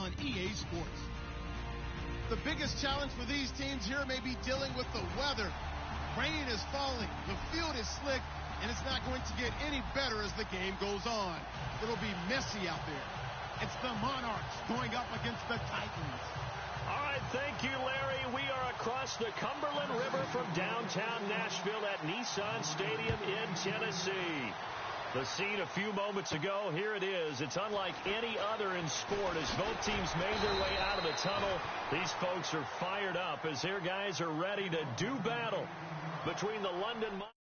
on EA Sports. The biggest challenge for these teams here may be dealing with the weather. Rain is falling, the field is slick, and it's not going to get any better as the game goes on. It'll be messy out there. It's the Monarchs going up against the Titans. All right, thank you, Larry. We are across the Cumberland River from downtown Nashville at Nissan Stadium in Tennessee. The scene a few moments ago, here it is. It's unlike any other in sport as both teams made their way out of the tunnel. These folks are fired up as their guys are ready to do battle between the London Monarchs.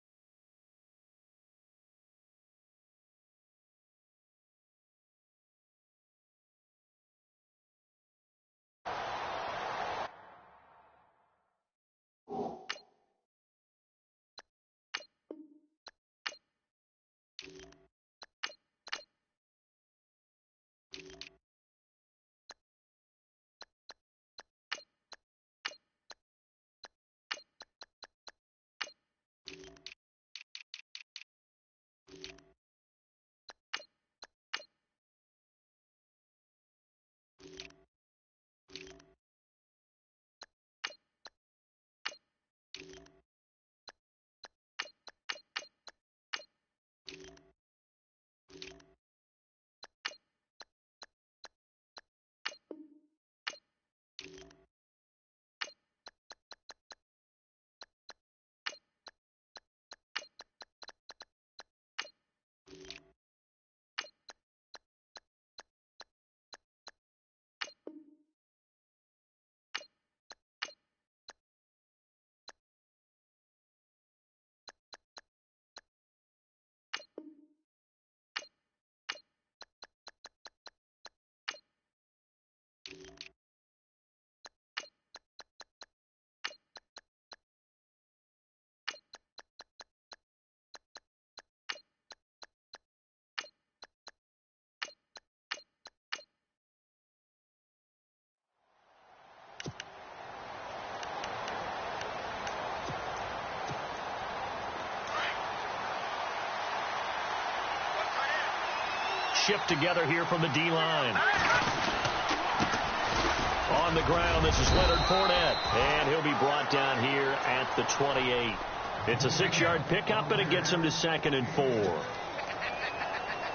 Shift together here from the D-line. On the ground, this is Leonard Fournette, and he'll be brought down here at the 28. It's a 6-yard pickup, and it gets him to 2nd and 4.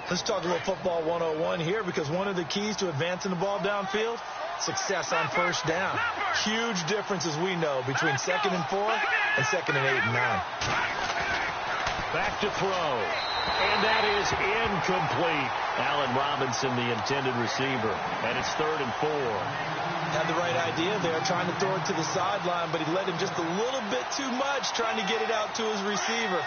Let's talk a little football 101 here, because one of the keys to advancing the ball downfield, success on first down. Huge difference, as we know, between 2nd and 4 and 2nd and 8 and 9. Back to throw. And that is incomplete. Allen Robinson, the intended receiver. And it's 3rd and 4. Had the right idea there, trying to throw it to the sideline, but he led him just a little bit too much, trying to get it out to his receiver.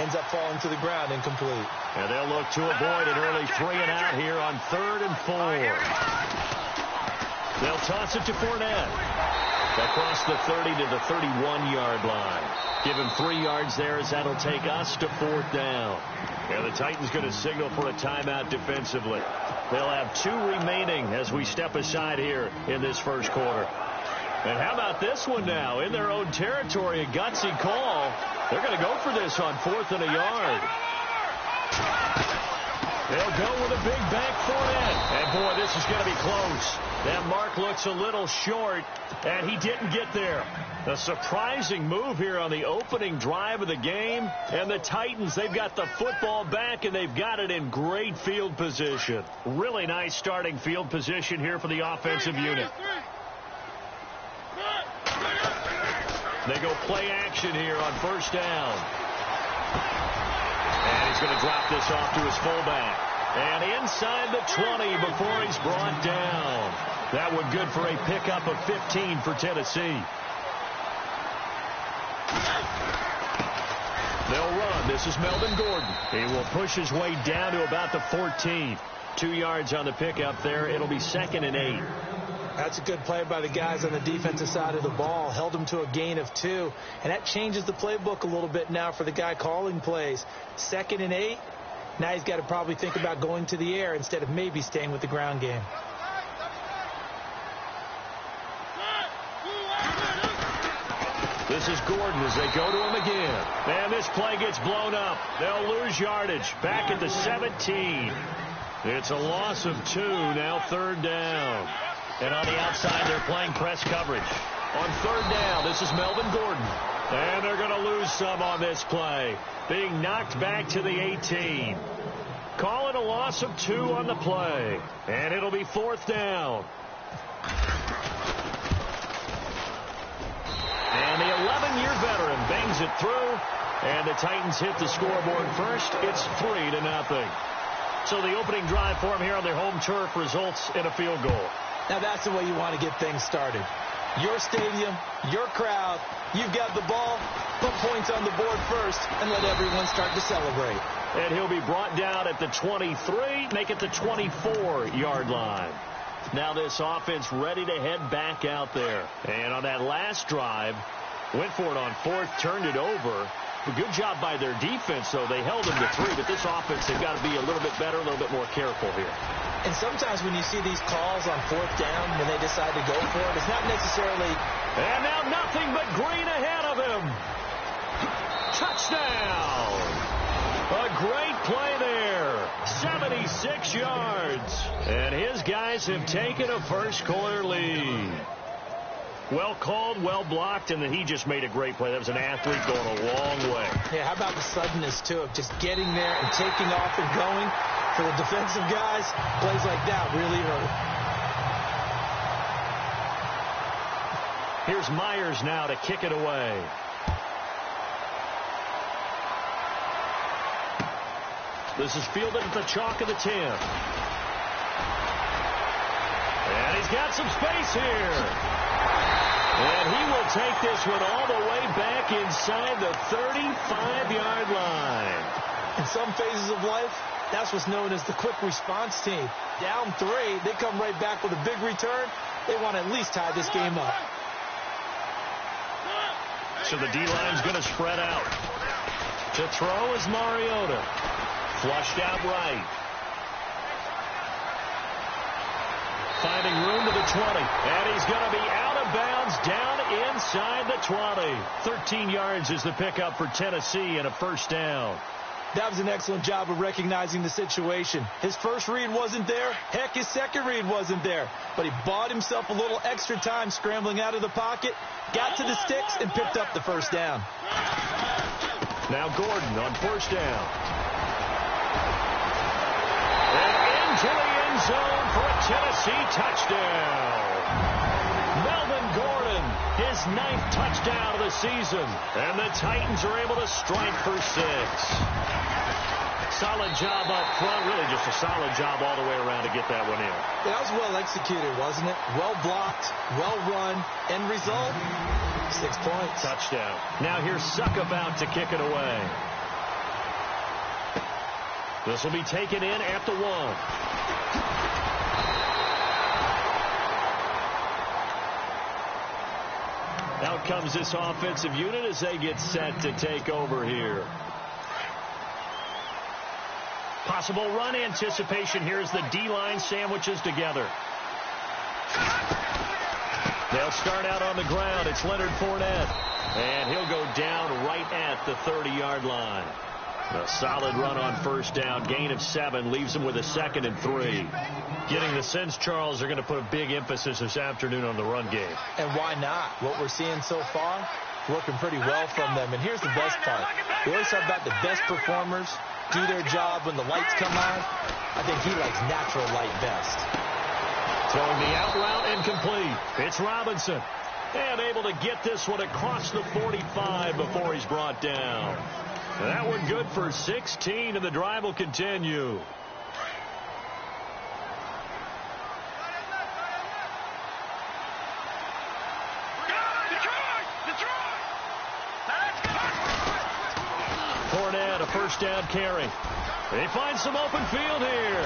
Ends up falling to the ground, incomplete. And they'll look to avoid an early 3 and out here on 3rd and 4. They'll toss it to Fournette. Across the 30 to the 31-yard line. Give him 3 yards there as that'll take us to 4th down. And the Titans going to signal for a timeout defensively. They'll have 2 remaining as we step aside here in this first quarter. And how about this one now? In their own territory, a gutsy call. They're going to go for this on 4th and a yard. They'll go with a big bank Fournette. And, boy, this is going to be close. That mark looks a little short, and he didn't get there. A surprising move here on the opening drive of the game. And the Titans, they've got the football back, and they've got it in great field position. Really nice starting field position here for the offensive unit. They go play action here on first down. And he's going to drop this off to his fullback. And inside the 20 before he's brought down. That one good for a pickup of 15 for Tennessee. They'll run. This is Melvin Gordon. He will push his way down to about the 14. 2 yards on the pickup there. It'll be 2nd and 8. That's a good play by the guys on the defensive side of the ball. Held him to a gain of 2. And that changes the playbook a little bit now for the guy calling plays. 2nd and 8. Now he's got to probably think about going to the air instead of maybe staying with the ground game. This is Gordon as they go to him again. And this play gets blown up. They'll lose yardage. Back at the 17. It's a loss of 2. Now 3rd down. And on the outside, they're playing press coverage. On third down, this is Melvin Gordon. And they're going to lose some on this play. Being knocked back to the 18. Call it a loss of 2 on the play. And it'll be fourth down. And the 11-year veteran bangs it through. And the Titans hit the scoreboard first. It's 3-0. So the opening drive for them here on their home turf results in a field goal. Now that's the way you want to get things started. Your stadium, your crowd, you've got the ball, put points on the board first, and let everyone start to celebrate. And he'll be brought down at the 23, make it the 24-yard line. Now this offense ready to head back out there. And on that last drive, went for it on fourth, turned it over. A good job by their defense, though. They held them to 3, but this offense, they've got to be a little bit better, a little bit more careful here. And sometimes when you see these calls on fourth down, when they decide to go for it, it's not necessarily... And now nothing but green ahead of him. Touchdown. A great play there. 76 yards. And his guys have taken a first-quarter lead. Well called, well blocked, and then he just made a great play. That was an athlete going a long way. Yeah, how about the suddenness, too, of just getting there and taking off and going? For the defensive guys, plays like that really hurt. Here's Myers now to kick it away. This is fielded at the chalk of the 10. And he's got some space here. And he will take this one all the way back inside the 35-yard line. In some phases of life, that's what's known as the quick response team. Down 3, they come right back with a big return. They want to at least tie this game up. So the D-line's going to spread out. To throw is Mariota. Flushed out right. Finding room to the 20. And he's going to be out of bounds down inside the 20. 13 yards is the pickup for Tennessee and a first down. That was an excellent job of recognizing the situation. His first read wasn't there. Heck, his second read wasn't there. But he bought himself a little extra time scrambling out of the pocket, got to the sticks, and picked up the first down. Now Gordon on first down. And into the end zone for a Tennessee touchdown. Melvin Gordon, his 9th touchdown of the season. And the Titans are able to strike for 6. Solid job up front. Really just a solid job all the way around to get that one in. That was well executed, wasn't it? Well blocked, well run. End result, 6 points. Touchdown. Now here's Suckabout to kick it away. This will be taken in at the 1. Out comes this offensive unit as they get set to take over here. Possible run anticipation here as the D-line sandwiches together. They'll start out on the ground. It's Leonard Fournette. And he'll go down right at the 30-yard line. A solid run on first down. Gain of 7 leaves them with a 2nd and 3. Getting the sense, Charles, they're going to put a big emphasis this afternoon on the run game. And why not? What we're seeing so far, working pretty well from them. And here's the best part. We always talk about the best performers do their job when the lights come on. I think he likes natural light best. Throwing the out route incomplete. It's Robinson. And able to get this one across the 45 before he's brought down. That one good for 16, and the drive will continue. Fournette, a first down carry. He finds some open field here.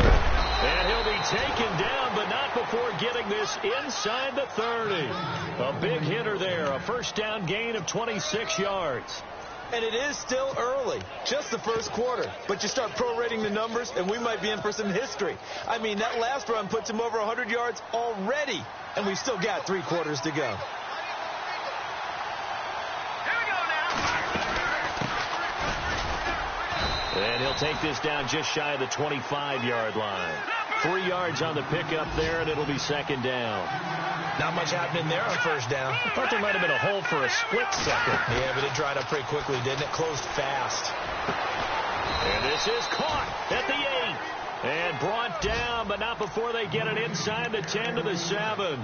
And he'll be taken down, but not before getting this inside the 30. A big hitter there, a first down gain of 26 yards. And it is still early, just the first quarter. But you start prorating the numbers, and we might be in for some history. I mean, that last run puts him over 100 yards already, and we've still got 3 quarters to go. And he'll take this down just shy of the 25-yard line. 3 yards on the pickup there, and it'll be second down. Not much happening there on first down. I thought there might have been a hole for a split second. Yeah, but it dried up pretty quickly, didn't it? Closed fast. And this is caught at the 8. And brought down, but not before they get it inside the 10 to the 7.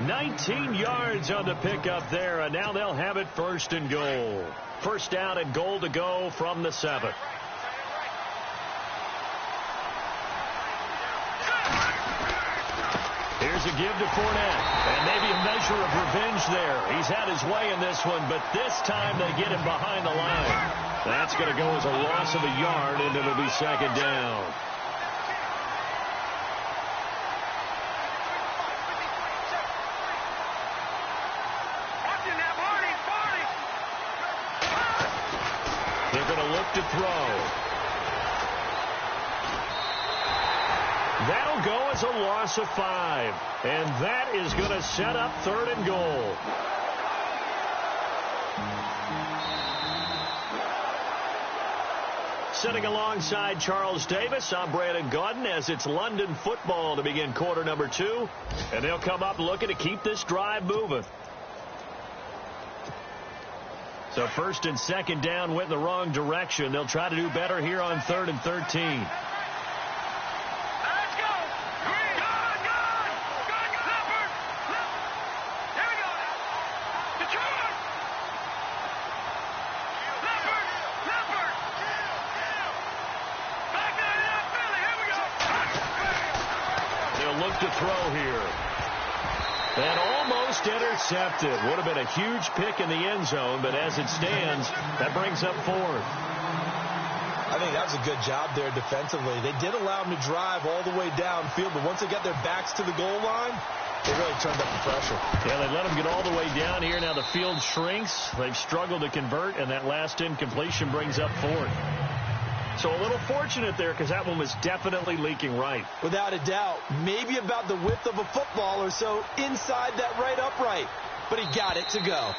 19 yards on the pickup there, and now they'll have it first and goal. First down and goal to go from the 7. Here's a give to Fournette, and maybe a measure of revenge there. He's had his way in this one, but this time they get him behind the line. That's going to go as a loss of a yard, and it'll be second down. They're going to look to throw. That'll go as a loss of 5. And that is going to set up third and goal. Sitting alongside Charles Davis, I'm Brandon Gaudin as it's London football to begin quarter number 2. And they'll come up looking to keep this drive moving. So first and second down went in the wrong direction. They'll try to do better here on 3rd and 13. To throw here. And almost intercepted. Would have been a huge pick in the end zone, but as it stands, that brings up 4th. I think that was a good job there defensively. They did allow them to drive all the way downfield, but once they got their backs to the goal line, they really turned up the pressure. Yeah, they let them get all the way down here. Now the field shrinks. They've struggled to convert, and that last incompletion brings up 4th. So a little fortunate there because that one was definitely leaking right. Without a doubt. Maybe about the width of a football or so inside that right upright. But he got it to go.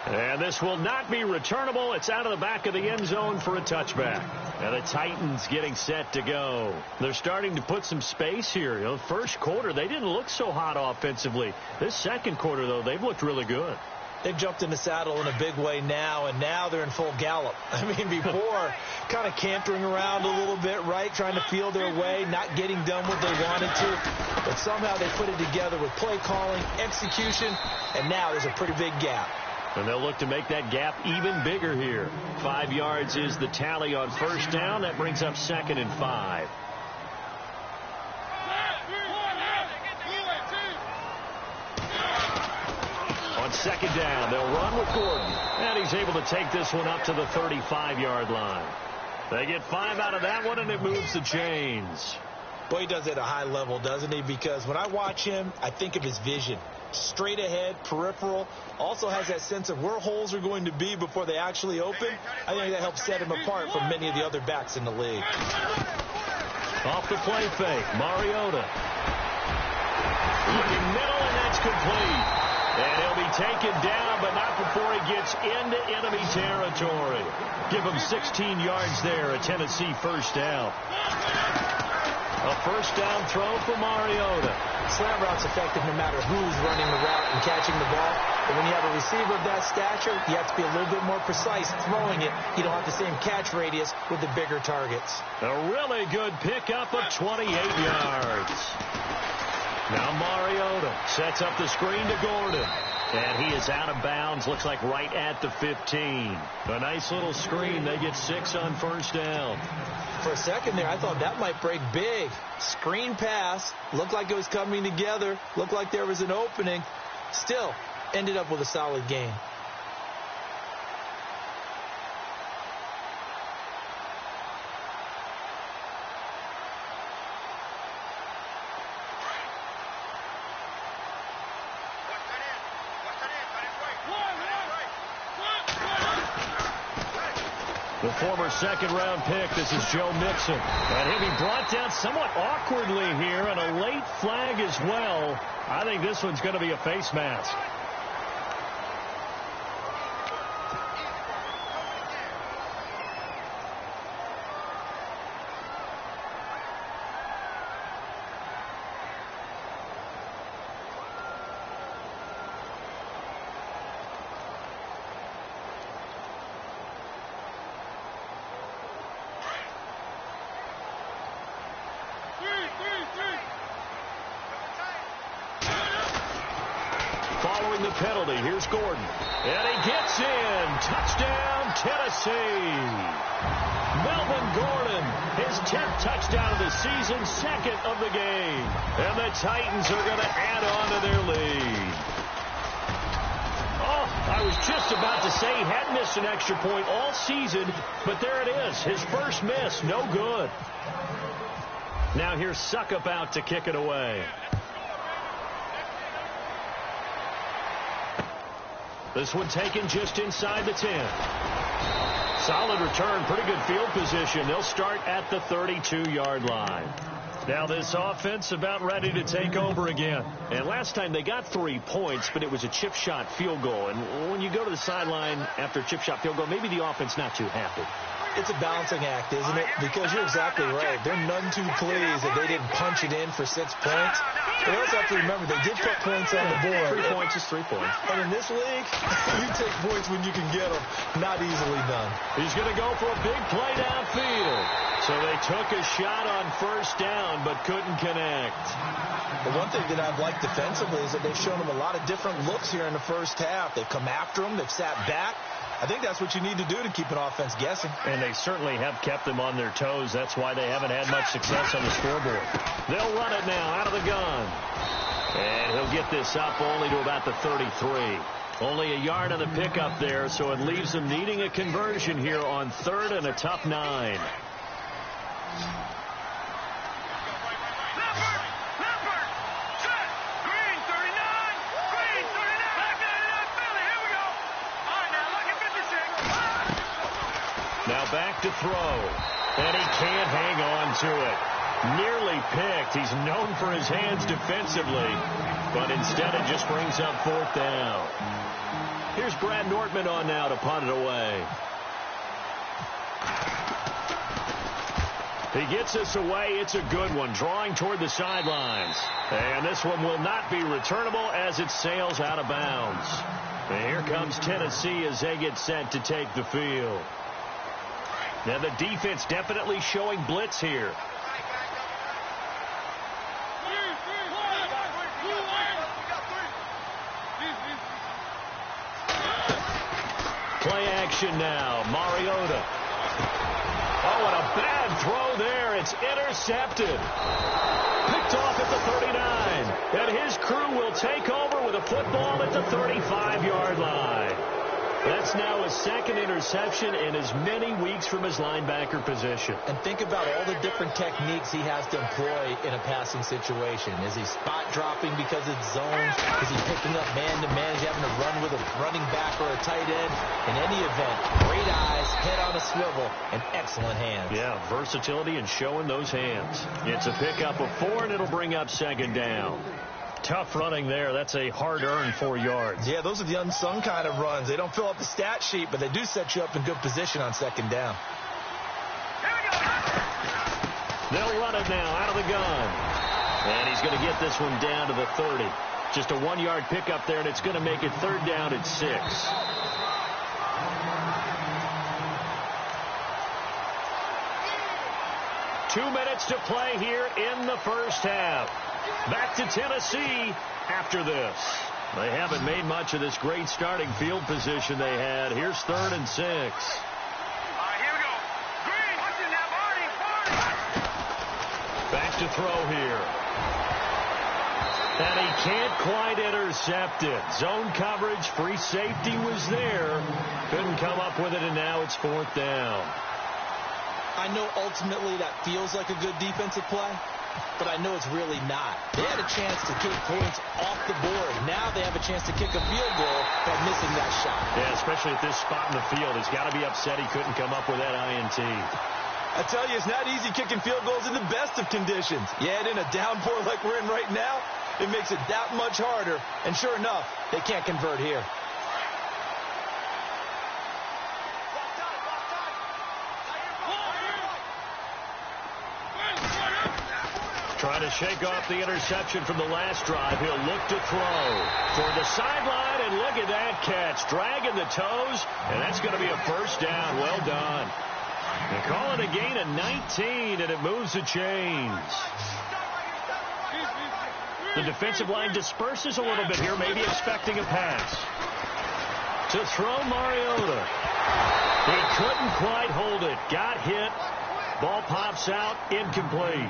And this will not be returnable. It's out of the back of the end zone for a touchback. And the Titans getting set to go. They're starting to put some space here. You know, first quarter, they didn't look so hot offensively. This second quarter, though, they've looked really good. They've jumped in the saddle in a big way now, and now they're in full gallop. I mean, before, kind of cantering around a little bit, right, trying to feel their way, not getting done what they wanted to. But somehow they put it together with play calling, execution, and now there's a pretty big gap. And they'll look to make that gap even bigger here. 5 yards is the tally on first down. That brings up 2nd and 5. On second down, they'll run with Gordon. And he's able to take this one up to the 35-yard line. They get 5 out of that one, and it moves the chains. Boy, he does it at a high level, doesn't he? Because when I watch him, I think of his vision. Straight ahead, peripheral. Also has that sense of where holes are going to be before they actually open. I think that helps set him apart from many of the other backs in the league. Off the play fake, Mariota. Looking middle, and that's complete. And he'll be taken down, but not before he gets into enemy territory. Give him 16 yards there, a Tennessee first down. A first down throw for Mariota. Slant route's effective no matter who's running the route and catching the ball. But when you have a receiver of that stature, you have to be a little bit more precise throwing it. You don't have the same catch radius with the bigger targets. A really good pickup of 28 yards. Now Mariota sets up the screen to Gordon. And he is out of bounds. Looks like right at the 15. A nice little screen. They get 6 on first down. For a second there, I thought that might break big. Screen pass. Looked like it was coming together. Looked like there was an opening. Still, ended up with a solid gain. The former second-round pick, this is Joe Mixon. And he'll be brought down somewhat awkwardly here, and a late flag as well. I think this one's going to be a face mask. following the penalty. Here's Gordon. And he gets in. Touchdown, Tennessee. Melvin Gordon, his 10th touchdown of the season, second of the game. And the Titans are going to add on to their lead. Oh, I was just about to say he hadn't missed an extra point all season, but there it is. His first miss, no good. Now here's Suckup out to kick it away. This one taken just inside the 10. Solid return, pretty good field position. They'll start at the 32-yard line. Now this offense about ready to take over again. And last time they got 3 points, but it was a chip shot field goal. And when you go to the sideline after a chip shot field goal, maybe the offense not too happy. It's a balancing act, isn't it? Because you're exactly right. They're none too pleased that they didn't punch it in for 6 points. They also have to remember they did put points on the board. 3 points is 3 points. And in this league, you take points when you can get them. Not easily done. He's going to go for a big play downfield. So they took a shot on first down, but couldn't connect. The one thing that I've liked defensively is that they've shown them a lot of different looks here in the first half. They've come after them. They've sat back. I think that's what you need to do to keep an offense guessing. And they certainly have kept them on their toes. That's why they haven't had much success on the scoreboard. They'll run it now out of the gun. And he'll get this up only to about the 33. Only a yard on the pickup there, so it leaves them needing a conversion here on 3rd and a tough 9. Now back to throw, and he can't hang on to it. Nearly picked. He's known for his hands defensively, but instead it just brings up 4th down. Here's Brad Nortman on now to punt it away. He gets us away. It's a good one, drawing toward the sidelines. And this one will not be returnable as it sails out of bounds. And here comes Tennessee as they get set to take the field. Now the defense definitely showing blitz here. Play action now. Mariota. Oh, and a bad throw there. It's intercepted. Picked off at the 39. And his crew will take over with a football at the 35-yard line. That's now his 2nd interception in as many weeks from his linebacker position. And think about all the different techniques he has to employ in a passing situation. Is he spot dropping because it's zones? Is he picking up man-to-man? Is he having to run with a running back or a tight end? In any event, great eyes, head on a swivel, and excellent hands. Yeah, versatility and showing those hands. It's a pickup of 4, and it'll bring up 2nd down. Tough running there. That's a hard-earned 4 yards. Yeah, those are the unsung kind of runs. They don't fill up the stat sheet, but they do set you up in good position on 2nd down. They'll run it now out of the gun. And he's going to get this one down to the 30. Just a 1-yard pickup there, and it's going to make it 3rd down at 6. Two minutes to play here in the first half. Back to Tennessee after this. They haven't made much of this great starting field position they had. Here's 3rd and 6. All right, here we go. Green, what's in that body? Back to throw here. And he can't quite intercept it. Zone coverage, free safety was there. Couldn't come up with it, and now it's 4th down. I know ultimately that feels like a good defensive play, but I know it's really not. They had a chance to kick points off the board. Now they have a chance to kick a field goal by missing that shot. Yeah, especially at this spot in the field. He's got to be upset he couldn't come up with that INT. I tell you, it's not easy kicking field goals in the best of conditions. Yet in a downpour like we're in right now, it makes it that much harder. And sure enough, they can't convert here. Trying to shake off the interception from the last drive. He'll look to throw for the sideline, and look at that catch. Dragging the toes, and that's going to be a 1st down. Well done. They call it a gain of 19, and it moves the chains. The defensive line disperses a little bit here, maybe expecting a pass. To throw Mariota. He couldn't quite hold it. Got hit. Ball pops out. Incomplete.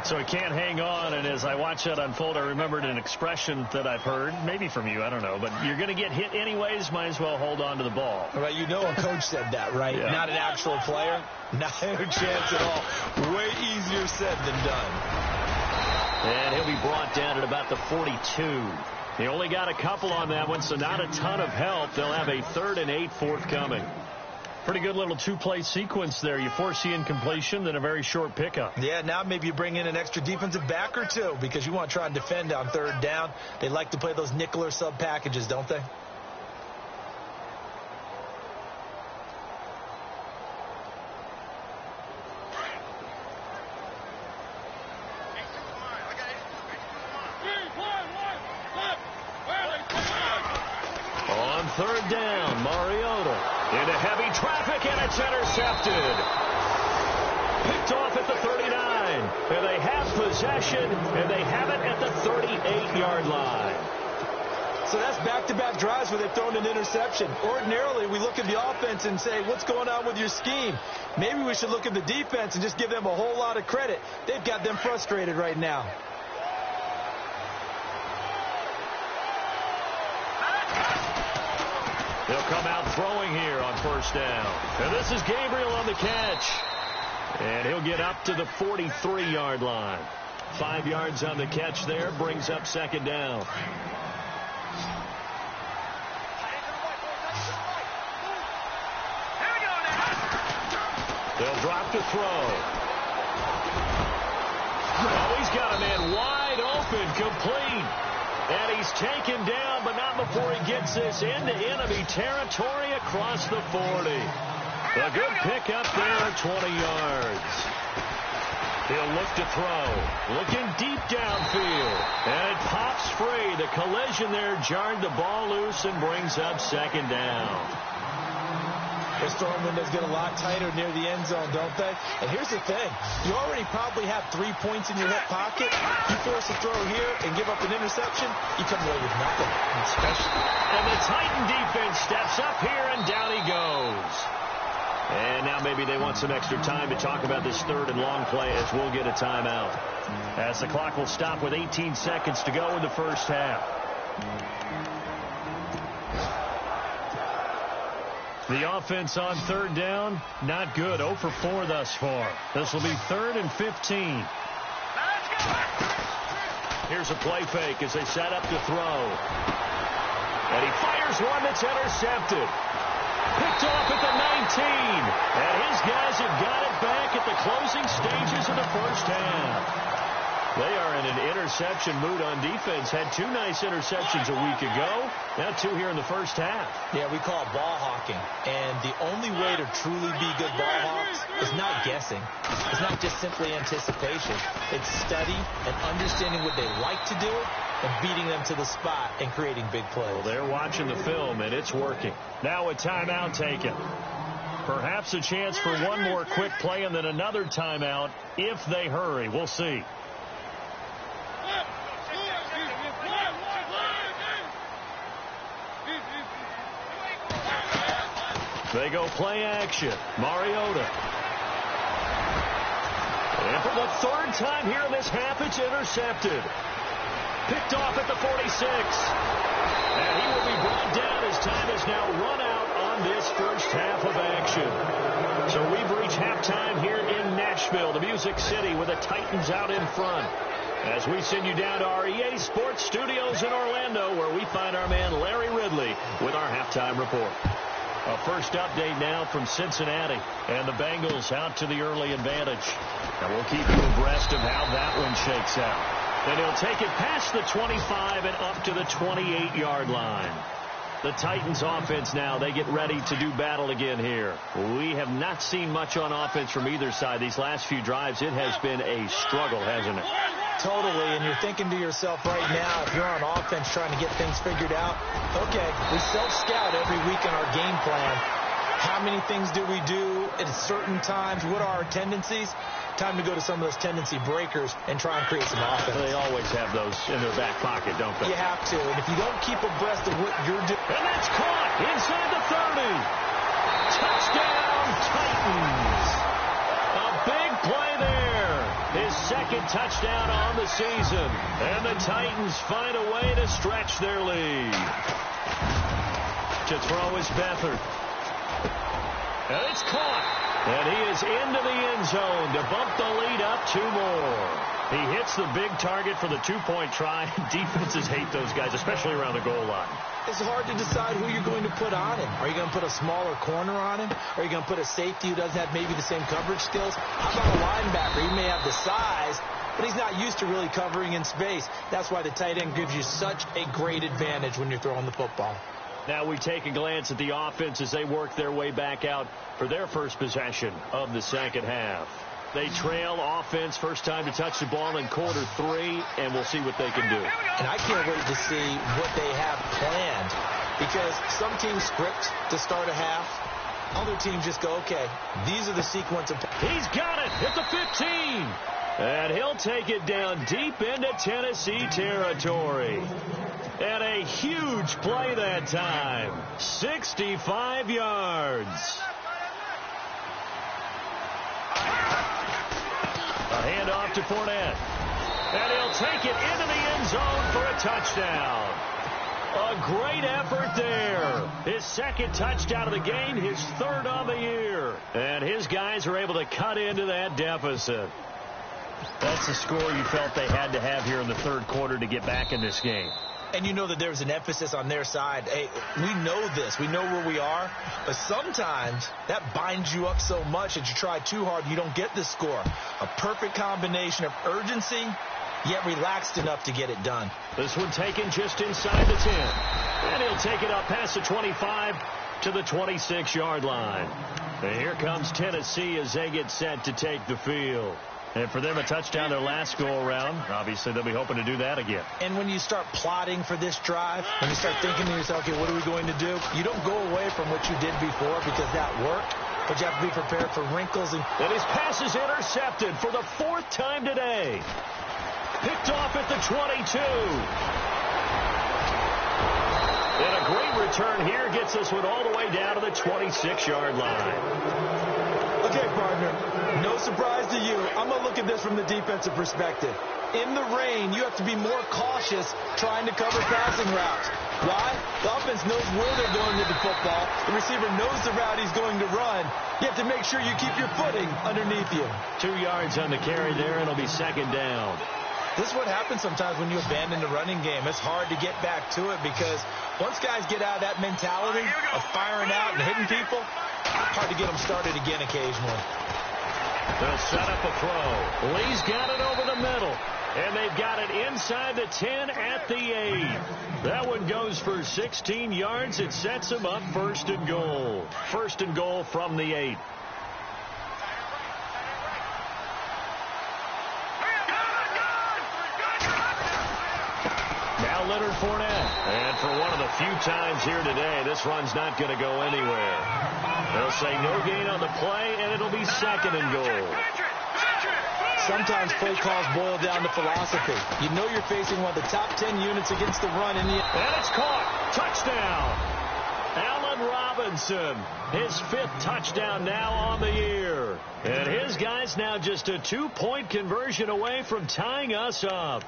So he can't hang on, and as I watch that unfold, I remembered an expression that I've heard, maybe from you, I don't know, but you're going to get hit anyways, might as well hold on to the ball. Right, you know a coach said that, right? Yeah. Not an actual player. Not a chance at all. Way easier said than done. And he'll be brought down at about the 42. He only got a couple on that one, so not a ton of help. They'll have a 3rd and 8 forthcoming. Pretty good little two-play sequence there. You force the incompletion, then a very short pickup. Yeah, now maybe you bring in an extra defensive back or two because you want to try and defend on 3rd down. They like to play those nickel or sub packages, don't they? On 3rd down, Mariota into heavy traffic, and it's intercepted. Picked off at the 39. And they have possession, and they have it at the 38-yard line. So that's back-to-back drives where they've thrown an interception. Ordinarily, we look at the offense and say, what's going on with your scheme? Maybe we should look at the defense and just give them a whole lot of credit. They've got them frustrated right now. They'll come out throwing here on 1st down. And this is Gabriel on the catch. And he'll get up to the 43-yard line. 5 yards on the catch there, brings up 2nd down. They'll drop to throw. Oh, he's got a man wide open, complete. And he's taken down, but not before he gets this into enemy territory across the 40. A good pickup there, 20 yards. He'll look to throw. Looking deep downfield. And it pops free. The collision there jarred the ball loose and brings up 2nd down. Those throwing windows get a lot tighter near the end zone, don't they? And here's the thing. You already probably have 3 points in your hip pocket. You force a throw here and give up an interception, you come away with nothing. And the Titan defense steps up here, and down he goes. And now maybe they want some extra time to talk about this 3rd and long play as we'll get a timeout. As the clock will stop with 18 seconds to go in the 1st half. The offense on 3rd down, not good. 0 for 4 thus far. This will be 3rd and 15. Here's a play fake as they set up to throw. And he fires one that's intercepted. Picked off at the 19. And his guys have got it back at the closing stages of the 1st half. They are in an interception mood on defense. Had 2 nice interceptions a week ago. Now 2 here in the 1st half. Yeah, we call it ball hawking. And the only way to truly be good ball hawks is not guessing. It's not just simply anticipation. It's study and understanding what they like to do and beating them to the spot and creating big plays. Well, they're watching the film, and it's working. Now a timeout taken. Perhaps a chance for one more quick play and then another timeout if they hurry. We'll see. They go play action. Mariota. And for the 3rd time here in this half, it's intercepted. Picked off at the 46. And he will be brought down as time is now run out on this 1st half of action. So we've reached halftime here in Nashville, the Music City, with the Titans out in front. As we send you down to our EA Sports Studios in Orlando, where we find our man Larry Ridley with our halftime report. A first update now from Cincinnati, and the Bengals out to the early advantage. And we'll keep you abreast of how that one shakes out. And he'll take it past the 25 and up to the 28-yard line. The Titans offense now, they get ready to do battle again here. We have not seen much on offense from either side. These last few drives, it has been a struggle, hasn't it? Totally, and you're thinking to yourself right now, if you're on offense trying to get things figured out, okay, we self-scout every week in our game plan. How many things do we do at certain times? What are our tendencies? time to go to some of those tendency breakers and try and create some offense. They always have those in their back pocket, don't they? You have to. And if you don't keep abreast of what you're doing. And that's caught inside the 30. Touchdown, Titans. A big play there. His second touchdown on the season. And the Titans find a way to stretch their lead. To throw is Beathard. And it's caught. And he is into the end zone to bump the lead up 2 more. He hits the big target for the 2-point try. Defenses hate those guys, especially around the goal line. It's hard to decide who you're going to put on him. Are you going to put a smaller corner on him? Are you going to put a safety who doesn't have maybe the same coverage skills? How about a linebacker? He may have the size, but he's not used to really covering in space. That's why the tight end gives you such a great advantage when you're throwing the football. Now we take a glance at the offense as they work their way back out for their first possession of the second half. They trail offense, first time to touch the ball in quarter 3, and we'll see what they can do. And I can't wait to see what they have planned, because some teams script to start a half. Other teams just go, okay, these are the sequence of... He's got it at the 15. And he'll take it down deep into Tennessee territory. And a huge play that time. 65 yards. A handoff to Fournette. And he'll take it into the end zone for a touchdown. A great effort there. His second touchdown of the game, his third on the year. And his guys are able to cut into that deficit. That's the score you felt they had to have here in the third quarter to get back in this game. And you know that there's an emphasis on their side. Hey, we know this. We know where we are. But sometimes that binds you up so much that you try too hard, you don't get the score. A perfect combination of urgency, yet relaxed enough to get it done. This one taken just inside the 10. And he'll take it up past the 25 to the 26-yard line. And here comes Tennessee as they get set to take the field. And for them, a touchdown their last go-around. Obviously, they'll be hoping to do that again. And when you start plotting for this drive, when you start thinking to yourself, okay, what are we going to do? You don't go away from what you did before because that worked, but you have to be prepared for wrinkles. And his pass is intercepted for the 4th time today. Picked off at the 22. And a great return here gets this one all the way down to the 26-yard line. Okay, partner, no surprise to you. I'm going to look at this from the defensive perspective. In the rain, you have to be more cautious trying to cover passing routes. Why? The offense knows where they're going with the football. The receiver knows the route he's going to run. You have to make sure you keep your footing underneath you. 2 yards on the carry there, and it'll be second down. This is what happens sometimes when you abandon the running game. It's hard to get back to it because once guys get out of that mentality of firing out and hitting people, hard to get them started again occasionally. They'll set up a throw. Lee's got it over the middle. And they've got it inside the 10 at the 8. That one goes for 16 yards. It sets them up first and goal. First and goal from the 8. Now Leonard Fournette. And for one of the few times here today, this run's not going to go anywhere. They'll say no gain on the play, and it'll be second and goal. Sometimes play calls boil down to philosophy. You know you're facing one of the top 10 units against the run in the... And it's caught. Touchdown. Allen Robinson. His 5th touchdown now on the year. And his guys now just a 2-point conversion away from tying us up.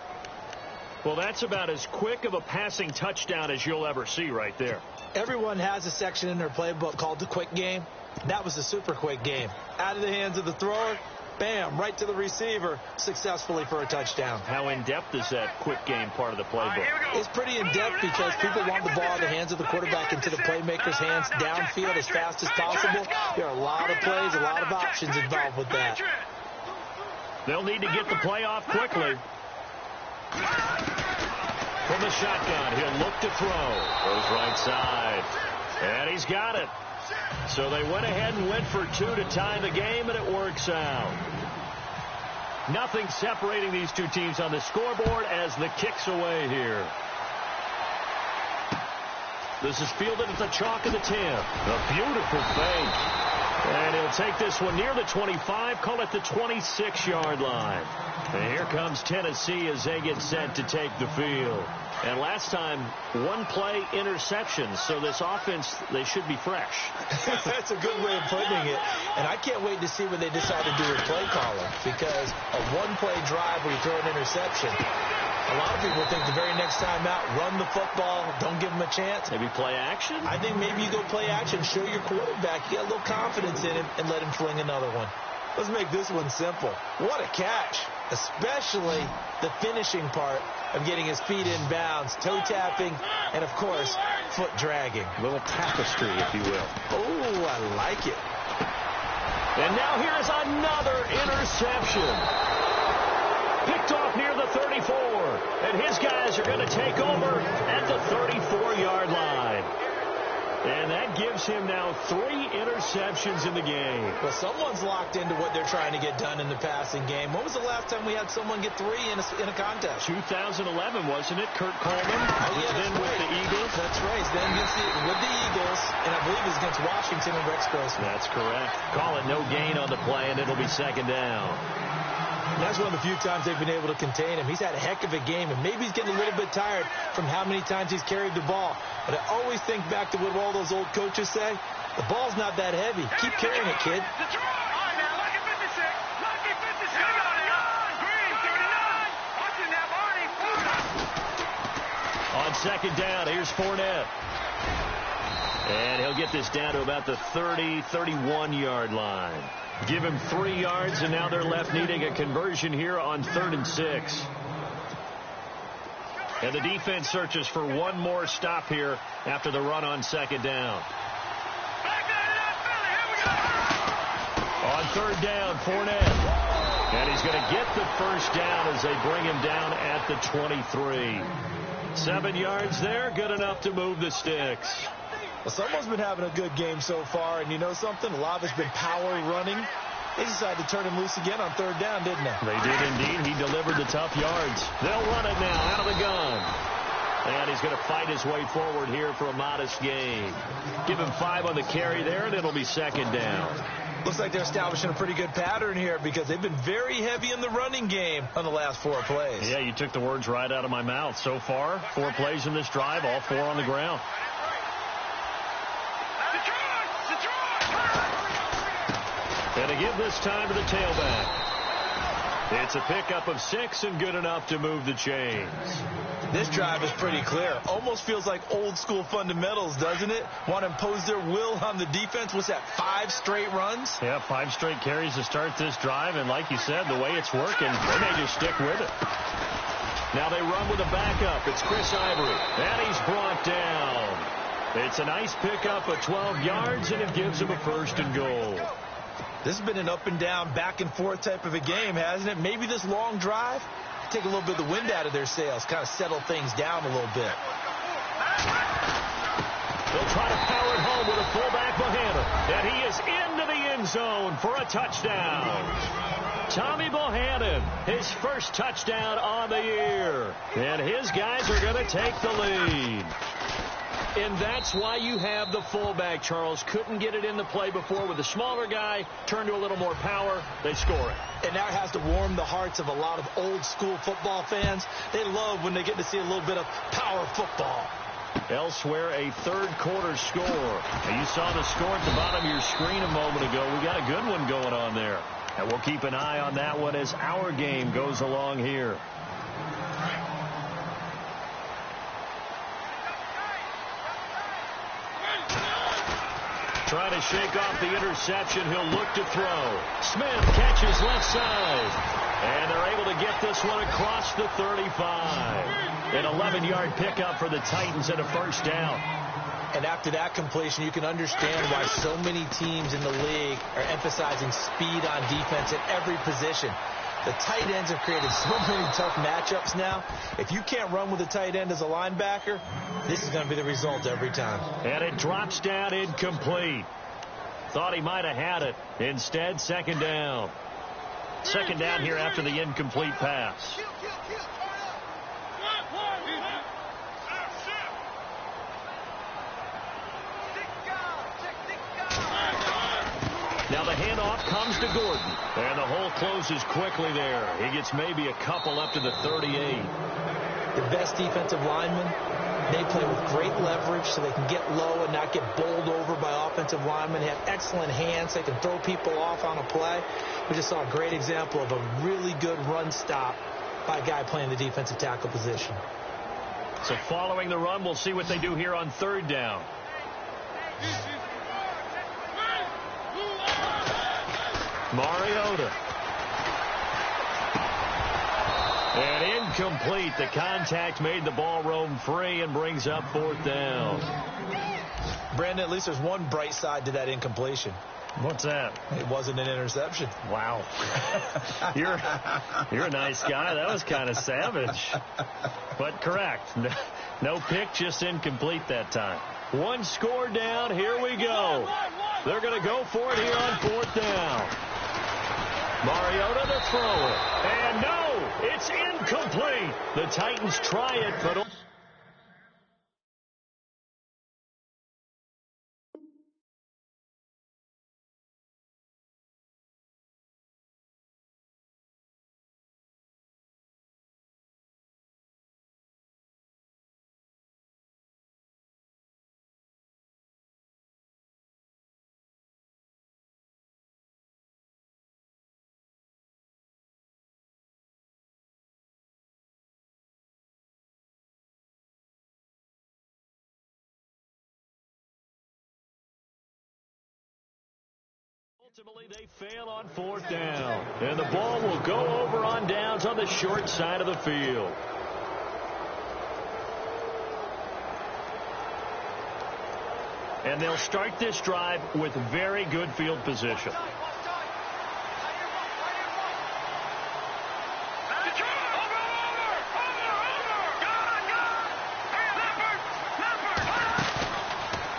Well, that's about as quick of a passing touchdown as you'll ever see right there. Everyone has a section in their playbook called the quick game. That was the super quick game. Out of the hands of the thrower, bam, right to the receiver, successfully for a touchdown. How in-depth is that quick game part of the playbook? It's pretty in-depth because people want the ball out of the hands of the quarterback into the playmaker's hands downfield as fast as possible. There are a lot of plays, a lot of options involved with that. They'll need to get the play off quickly. From the shotgun, he'll look to throw. Goes right side. And he's got it. So they went ahead and went for 2 to tie the game, and it works out. Nothing separating these two teams on the scoreboard as the kick's away here. This is fielded at the chalk of the 10. A beautiful fake. And he'll take this one near the 25, call it the 26-yard line. And here comes Tennessee as they get set to take the field. And last time, one play interception, so this offense, they should be fresh. That's a good way of putting it. And I can't wait to see what they decide to do with play calling, because a one-play drive where you throw an interception, a lot of people think the very next time out, run the football, don't give them a chance. Maybe play action? I think maybe you go play action, show your quarterback, get a little confidence in him, and let him fling another one. Let's make this one simple. What a catch, especially the finishing part of getting his feet in bounds, toe tapping, and, of course, foot dragging. A little tapestry, if you will. Oh, I like it. And now here's another interception. Picked off near the 34, and his guys are going to take over at the 34-yard line. And that gives him now 3 interceptions in the game. Well, someone's locked into what they're trying to get done in the passing game. When was the last time we had someone get 3 in a contest? 2011, wasn't it? Kurt Coleman was then with the Eagles. That's right. Then with the Eagles, and I believe it was against Washington and Rex Grossman. That's correct. Call it no gain on the play, and it'll be second down. That's one of the few times they've been able to contain him. He's had a heck of a game, and maybe he's getting a little bit tired from how many times he's carried the ball. But I always think back to what all those old coaches say. The ball's not that heavy. Keep carrying it, kid. On second down, here's Fournette. And he'll get this down to about the 30, 31-yard line. Give him 3 yards, and now they're left needing a conversion here on 3rd and 6. And the defense searches for one more stop here after the run on second down. On 3rd down, Fournette. And he's going to get the first down as they bring him down at the 23. 7 yards there, good enough to move the sticks. Well, someone's been having a good game so far, and you know something? A lot of it's been power running. They decided to turn him loose again on 3rd down, didn't they? They did indeed. He delivered the tough yards. They'll run it now out of the gun. And he's going to fight his way forward here for a modest gain. Give him 5 on the carry there, and it'll be second down. Looks like they're establishing a pretty good pattern here because they've been very heavy in the running game on the last 4 plays. Yeah, you took the words right out of my mouth. So far, 4 plays in this drive, all 4 on the ground. And to give this time to the tailback. It's a pickup of 6 and good enough to move the chains. This drive is pretty clear. Almost feels like old school fundamentals, doesn't it? Want to impose their will on the defense. What's that, 5 straight runs? Yeah, 5 straight carries to start this drive. And like you said, the way it's working, they may just stick with it. Now they run with a backup. It's Chris Ivory. And he's brought down. It's a nice pickup of 12 yards, and it gives him a 1st and goal. This has been an up and down, back and forth type of a game, hasn't it? Maybe this long drive, take a little bit of the wind out of their sails, kind of settle things down a little bit. They'll try to power it home with a fullback Bohannon. And he is into the end zone for a touchdown. Tommy Bohannon, his first touchdown on the year. And his guys are going to take the lead. And that's why you have the fullback, Charles. Couldn't get it in the play before with the smaller guy. Turn to a little more power. They score it. And that has to warm the hearts of a lot of old-school football fans. They love when they get to see a little bit of power football. Elsewhere, a 3rd quarter score. Now, you saw the score at the bottom of your screen a moment ago. We got a good one going on there. And we'll keep an eye on that one as our game goes along here. Trying to shake off the interception. He'll look to throw. Smith catches left side. And they're able to get this one across the 35. An 11-yard pickup for the Titans and a 1st down. And after that completion, you can understand why so many teams in the league are emphasizing speed on defense at every position. The tight ends have created so many tough matchups now. If you can't run with a tight end as a linebacker, this is going to be the result every time. And it drops down incomplete. Thought he might have had it. Instead, 2nd down. 2nd down here after the incomplete pass. Now the handoff comes to Gordon. And the hole closes quickly there. He gets maybe a couple up to the 38. The best defensive linemen, they play with great leverage so they can get low and not get bowled over by offensive linemen. They have excellent hands. They can throw people off on a play. We just saw a great example of a really good run stop by a guy playing the defensive tackle position. So following the run, we'll see what they do here on third down. Mariota. And incomplete. The contact made the ball roam free and brings up fourth down. Brandon, at least there's one bright side to that incompletion. What's that? It wasn't an interception. Wow. You're a nice guy. That was kind of savage. But correct. No pick, just incomplete that time. One score down. Here we go. They're going to go for it here on fourth down. Mariota to throw it. And no, it's incomplete. The Titans try it, but... Ultimately, they fail on fourth down. And the ball will go over on downs on the short side of the field. And they'll start this drive with very good field position.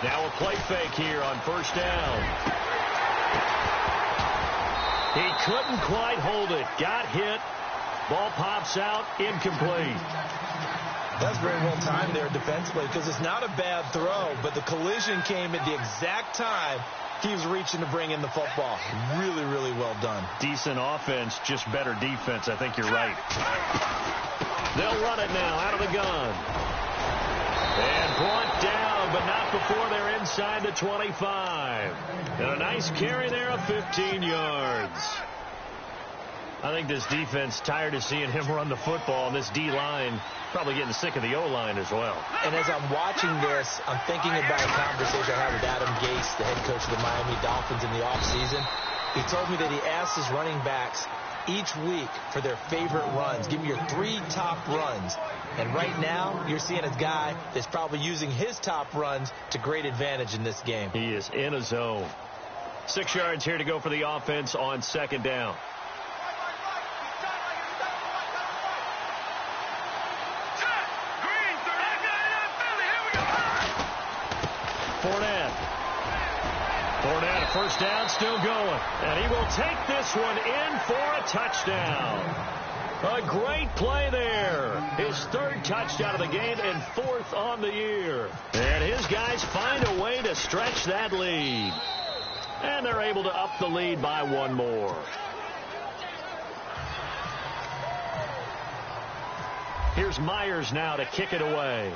Now a play fake here on first down. He couldn't quite hold it. Got hit. Ball pops out. Incomplete. That's very well timed there defensively because it's not a bad throw, but the collision came at the exact time he was reaching to bring in the football. Really, really well done. Decent offense, just better defense. I think you're right. They'll run it now out of the gun. And brought down, but not before they're inside the 25. And a nice carry there of 15 yards. I think this defense tired of seeing him run the football, and this D-line probably getting sick of the O-line as well. And as I'm watching this, I'm thinking about a conversation I had with Adam Gase, the head coach of the Miami Dolphins in the offseason. He told me that he asked his running backs each week for their favorite runs. Give me your 3 top runs. And right now, you're seeing a guy that's probably using his top runs to great advantage in this game. He is in a zone. 6 yards here to go for the offense on second down. Fournette, first down, still going. And he will take this one in for a touchdown. A great play there. His 3rd touchdown of the game and 4th on the year. And his guys find a way to stretch that lead. And they're able to up the lead by 1 more. Here's Myers now to kick it away.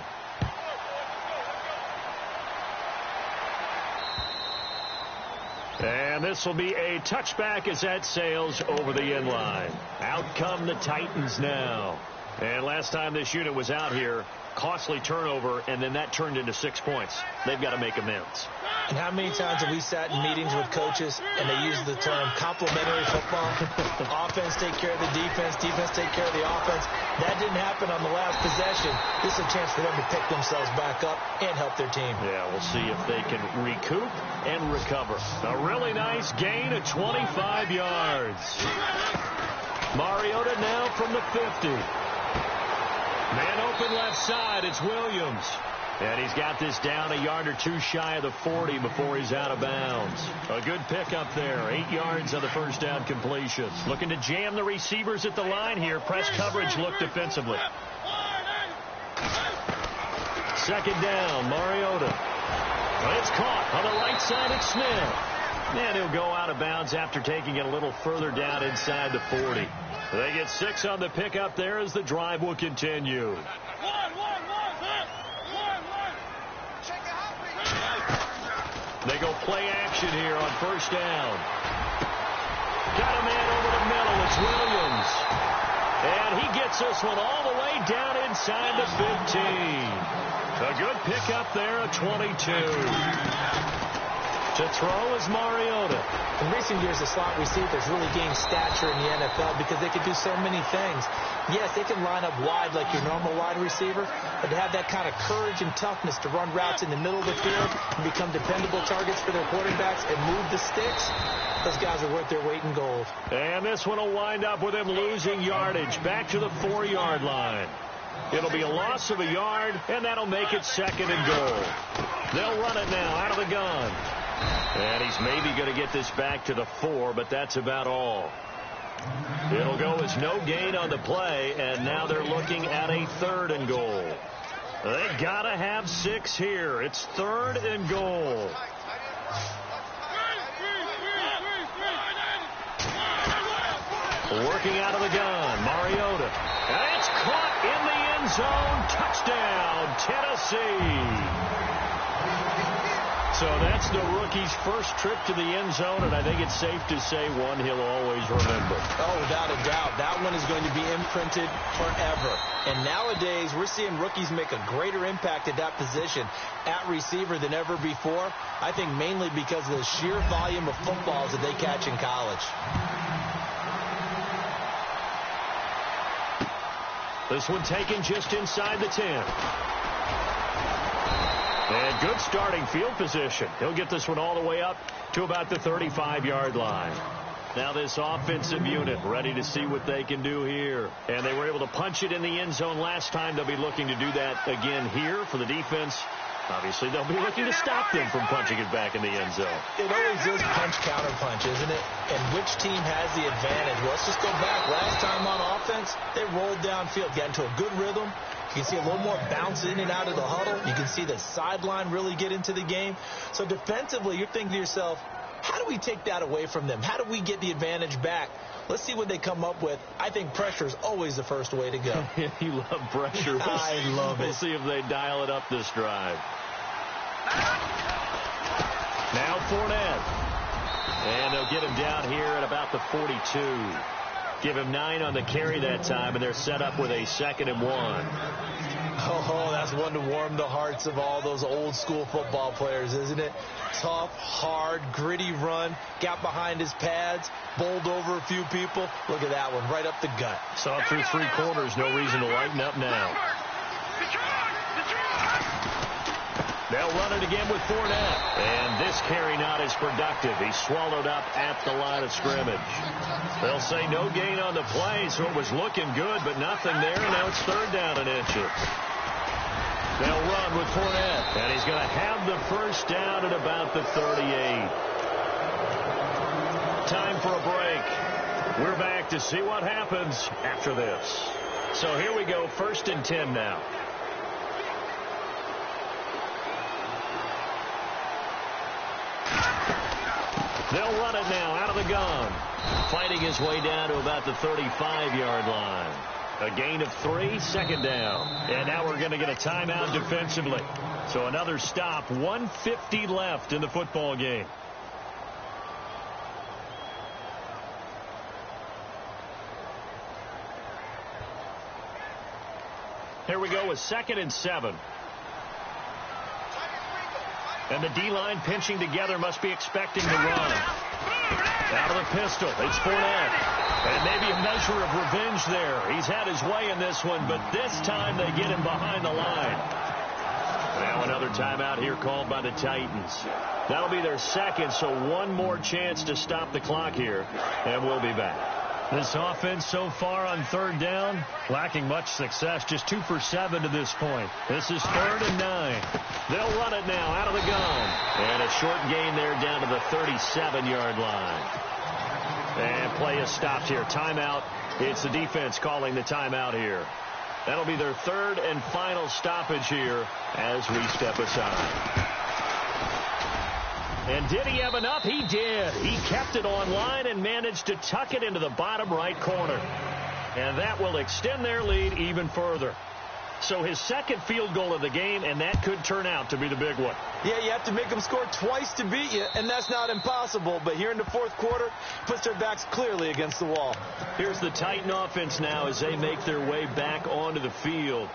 And this will be a touchback as that sails over the end line. Out come the Titans now. And last time this unit was out here, costly turnover, and then that turned into 6 points. They've got to make amends. And how many times have we sat in meetings with coaches and they use the term complementary football? Offense take care of the defense, defense take care of the offense. That didn't happen on the last possession. This is a chance for them to pick themselves back up and help their team. Yeah, we'll see if they can recoup and recover. A really nice gain of 25 yards. Mariota now from the 50. Man open left side, it's Williams. And he's got this down a yard or 2 shy of the 40 before he's out of bounds. A good pickup there. 8 yards on the first down completion. Looking to jam the receivers at the line here. Press coverage look defensively. Second down, Mariota. But it's caught on the right side. It's Smith. And he'll go out of bounds after taking it a little further down inside the 40. They get 6 on the pickup there as the drive will continue. They go play action here on first down. Got a man over the middle. It's Williams. And he gets this one all the way down inside the 15. A good pickup there, a 22. To throw is Mariota. In recent years, the slot receivers really gained stature in the NFL because they could do so many things. Yes, they can line up wide like your normal wide receiver, but to have that kind of courage and toughness to run routes in the middle of the field and become dependable targets for their quarterbacks and move the sticks, those guys are worth their weight in gold. And this one will wind up with him losing yardage back to the 4-yard line. It'll be a loss of a yard, and that'll make it 2nd and goal. They'll run it now out of the gun. And he's maybe going to get this back to the 4, but that's about all. It'll go as no gain on the play, and now they're looking at a 3rd and goal. They got to have 6 here. It's 3rd and goal. Working out of the gun, Mariota. And it's caught in the end zone. Touchdown, Tennessee. So that's the rookie's first trip to the end zone, and I think it's safe to say one he'll always remember. Oh, without a doubt. That one is going to be imprinted forever. And nowadays, we're seeing rookies make a greater impact at that position at receiver than ever before. I think mainly because of the sheer volume of footballs that they catch in college. This one taken just inside the 10. And good starting field position. He'll get this one all the way up to about the 35-yard line. Now this offensive unit ready to see what they can do here. And they were able to punch it in the end zone last time. They'll be looking to do that again here for the defense. Obviously, they'll be looking to stop them from punching it back in the end zone. It always is punch-counter-punch, isn't it? And which team has the advantage? Well, let's just go back. Last time on offense, they rolled downfield, got into a good rhythm. You can see a little more bounce in and out of the huddle. You can see the sideline really get into the game. So defensively, you're thinking to yourself, how do we take that away from them? How do we get the advantage back? Let's see what they come up with. I think pressure is always the first way to go. You love pressure. I love it. We'll see if they dial it up this drive. Now Fournette. And they'll get him down here at about the 42. Give him 9 on the carry that time, and they're set up with a 2nd and 1. Oh, that's one to warm the hearts of all those old school football players, isn't it? Tough, hard, gritty run. Got behind his pads, bowled over a few people. Look at that one, right up the gut. Saw through 3 quarters, no reason to lighten up now. They'll run it again with Fournette. And this carry not as productive. He's swallowed up at the line of scrimmage. They'll say no gain on the play, so it was looking good, but nothing there. And now it's 3rd down and inches. They'll run with Fournette. And he's going to have the first down at about the 38. Time for a break. We're back to see what happens after this. So here we go, 1st and 10 now. They'll run it now out of the gun. Fighting his way down to about the 35-yard line. A gain of 3, 2nd down. And now we're going to get a timeout defensively. So another stop, 1:50 left in the football game. Here we go with 2nd and 7. And the D-line pinching together must be expecting the run. Out of the pistol, it's Fournette. And maybe a measure of revenge there. He's had his way in this one, but this time they get him behind the line. Now another timeout here called by the Titans. That'll be their 2nd, so one more chance to stop the clock here, and we'll be back. This offense so far on 3rd down, lacking much success, just 2 for 7 to this point. This is 3rd and 9. They'll run it now out of the gun. And a short gain there down to the 37-yard line. And play is stopped here. Timeout. It's the defense calling the timeout here. That'll be their 3rd and final stoppage here as we step aside. And did he have enough? He did. He kept it online and managed to tuck it into the bottom right corner. And that will extend their lead even further. So his second field goal of the game, and that could turn out to be the big one. Yeah, you have to make them score twice to beat you, and that's not impossible. But here in the fourth quarter, puts their backs clearly against the wall. Here's the Titan offense now as they make their way back onto the field.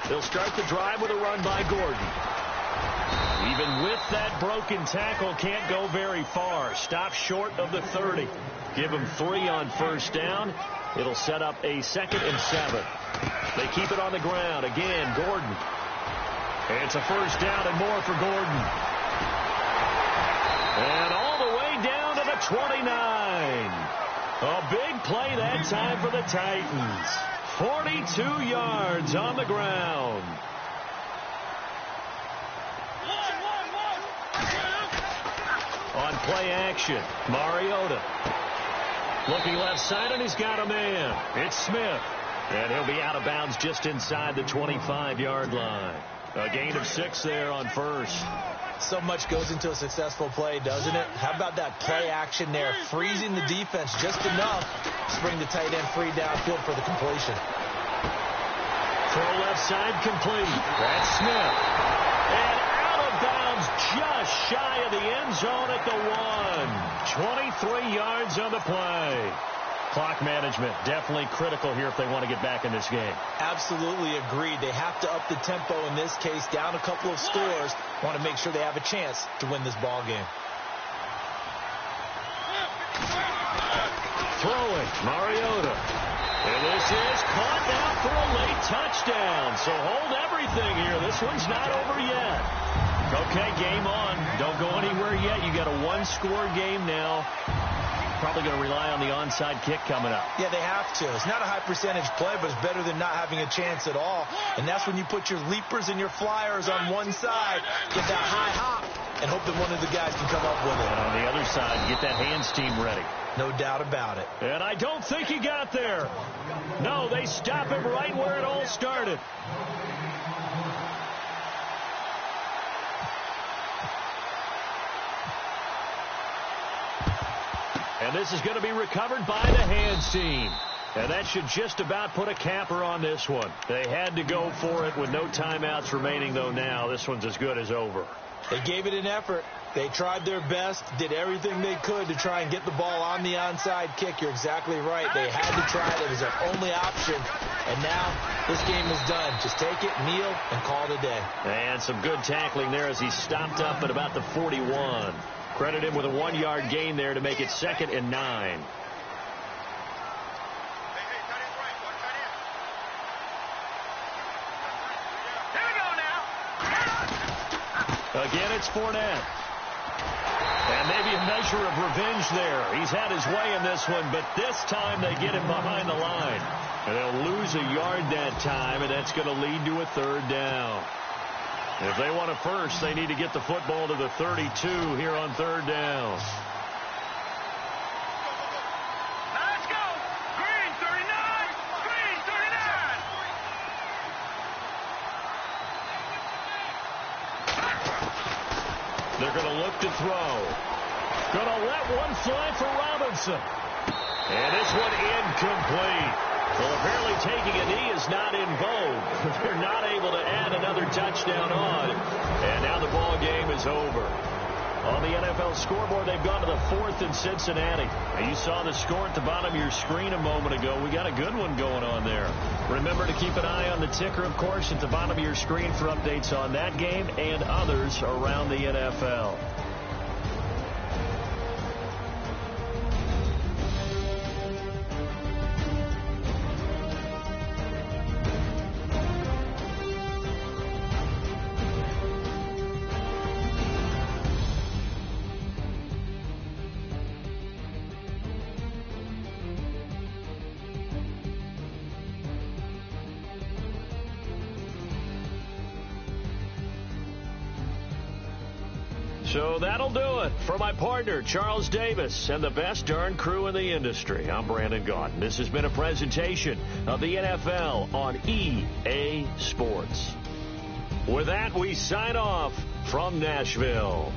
They'll start the drive with a run by Gordon. Even with that broken tackle, can't go very far. Stop short of the 30. Give him 3 on first down. It'll set up a 2nd and 7. They keep it on the ground. Again, Gordon. It's a first down and more for Gordon. And all the way down to the 29. A big play that time for the Titans. 42 yards on the ground. On play action, Mariota. Looking left side, and he's got a man. It's Smith. And he'll be out of bounds just inside the 25-yard line. A gain of 6 there on first. So much goes into a successful play, doesn't it? How about that play action there? Freezing the defense just enough to bring the tight end free downfield for the completion. Throw left side complete. That's Smith. And out of bounds just shy of the end zone at the 1. 23 yards on the play. Clock management definitely critical here if they want to get back in this game. Absolutely agreed. They have to up the tempo in this case, down a couple of scores. Want to make sure they have a chance to win this ball game. Throwing, Mariota. And this is caught now for a late touchdown. So hold everything here. This one's not over yet. Okay, game on. Don't go anywhere yet. You got a 1-score game now. Probably going to rely on the onside kick coming up. Yeah, they have to. It's not a high percentage play, but it's better than not having a chance at all. And that's when you put your leapers and your flyers on one side, get that high hop, and hope that one of the guys can come up with it. And on the other side, get that hands team ready. No doubt about it. And I don't think he got there. No, they stop him right where it all started. And this is going to be recovered by the hands team. And that should just about put a capper on this one. They had to go for it with no timeouts remaining, though now. This one's as good as over. They gave it an effort. They tried their best, did everything they could to try and get the ball on the onside kick. You're exactly right. They had to try it. It was their only option. And now this game is done. Just take it, kneel, and call it a day. And some good tackling there as he stopped up at about the 41. Credit him with a 1-yard gain there to make it 2nd and 9. Again, it's Fournette. And maybe a measure of revenge there. He's had his way in this one, but this time they get him behind the line. And they'll lose a yard that time, and that's going to lead to a 3rd down. If they want a first, they need to get the football to the 32 here on 3rd down. Let's go. Green 39. Green 39. They're going to look to throw. Going to let one fly for Robinson. And this one incomplete. Well, apparently taking a knee is not in vogue. They're not able to add another touchdown on. And now the ball game is over. On the NFL scoreboard, they've gone to the 4th in Cincinnati. Now, you saw the score at the bottom of your screen a moment ago. We got a good one going on there. Remember to keep an eye on the ticker, of course, at the bottom of your screen for updates on that game and others around the NFL. So that'll do it. For my partner, Charles Davis, and the best darn crew in the industry, I'm Brandon Gaudin. This has been a presentation of the NFL on EA Sports. With that, we sign off from Nashville.